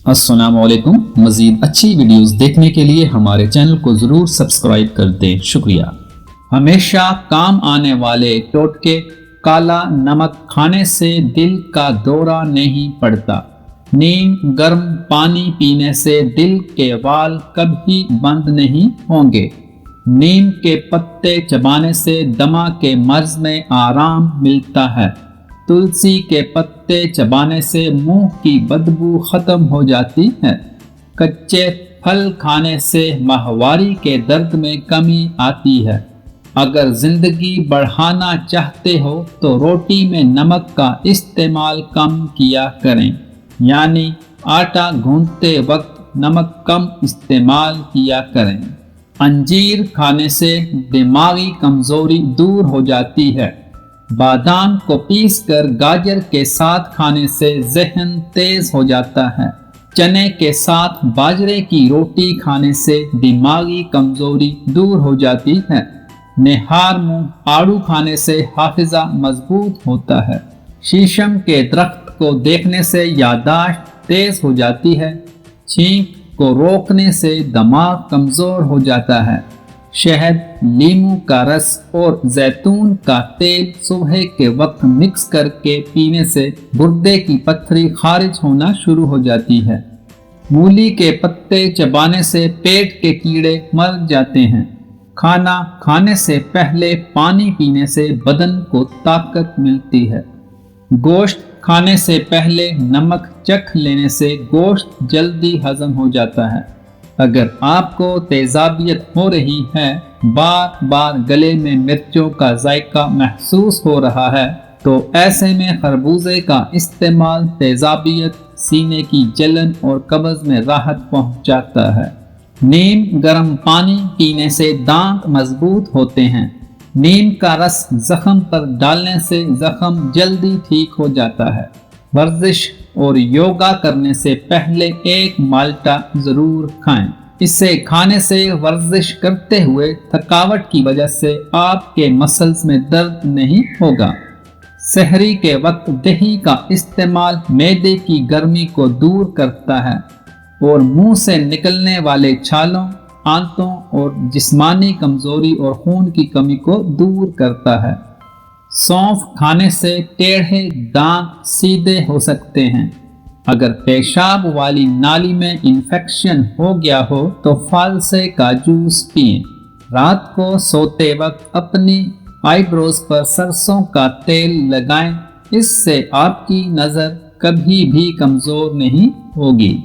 السلام علیکم۔ مزید اچھی ویڈیوز دیکھنے کے لیے ہمارے چینل کو ضرور سبسکرائب کر دیں، شکریہ۔ ہمیشہ کام آنے والے ٹوٹکے: کالا نمک کھانے سے دل کا دورہ نہیں پڑتا۔ نیم گرم پانی پینے سے دل کے وال کبھی بند نہیں ہوں گے۔ نیم کے پتے چبانے سے دمہ کے مرض میں آرام ملتا ہے۔ تلسی کے پتے چبانے سے منہ کی بدبو ختم ہو جاتی ہے۔ کچے پھل کھانے سے ماہواری کے درد میں کمی آتی ہے۔ اگر زندگی بڑھانا چاہتے ہو تو روٹی میں نمک کا استعمال کم کیا کریں، یعنی آٹا گوندتے وقت نمک کم استعمال کیا کریں۔ انجیر کھانے سے دماغی کمزوری دور ہو جاتی ہے۔ بادام کو پیس کر گاجر کے ساتھ کھانے سے ذہن تیز ہو جاتا ہے۔ چنے کے ساتھ باجرے کی روٹی کھانے سے دماغی کمزوری دور ہو جاتی ہے۔ نہار منہ آڑو کھانے سے حافظہ مضبوط ہوتا ہے۔ شیشم کے درخت کو دیکھنے سے یادداشت تیز ہو جاتی ہے۔ چھینک کو روکنے سے دماغ کمزور ہو جاتا ہے۔ شہد، لیموں کا رس اور زیتون کا تیل صبح کے وقت مکس کر کے پینے سے گردے کی پتھری خارج ہونا شروع ہو جاتی ہے۔ مولی کے پتے چبانے سے پیٹ کے کیڑے مر جاتے ہیں۔ کھانا کھانے سے پہلے پانی پینے سے بدن کو طاقت ملتی ہے۔ گوشت کھانے سے پہلے نمک چکھ لینے سے گوشت جلدی ہضم ہو جاتا ہے۔ اگر آپ کو تیزابیت ہو رہی ہے، بار بار گلے میں مرچوں کا ذائقہ محسوس ہو رہا ہے، تو ایسے میں خربوزے کا استعمال تیزابیت، سینے کی جلن اور قبض میں راحت پہنچاتا ہے۔ نیم گرم پانی پینے سے دانت مضبوط ہوتے ہیں۔ نیم کا رس زخم پر ڈالنے سے زخم جلدی ٹھیک ہو جاتا ہے۔ ورزش اور یوگا کرنے سے پہلے ایک مالٹا ضرور کھائیں۔ اسے کھانے سے ورزش کرتے ہوئے تھکاوٹ کی وجہ سے آپ کے مسلز میں درد نہیں ہوگا۔ سحری کے وقت دہی کا استعمال معدے کی گرمی کو دور کرتا ہے اور منہ سے نکلنے والے چھالوں، آنتوں اور جسمانی کمزوری اور خون کی کمی کو دور کرتا ہے۔ سونف کھانے سے ٹیڑھے دانت سیدھے ہو سکتے ہیں۔ اگر پیشاب والی نالی میں انفیکشن ہو گیا ہو تو فالسے کا جوس پئیں۔ رات کو سوتے وقت اپنی آئی بروز پر سرسوں کا تیل لگائیں، اس سے آپ کی نظر کبھی بھی کمزور نہیں ہوگی۔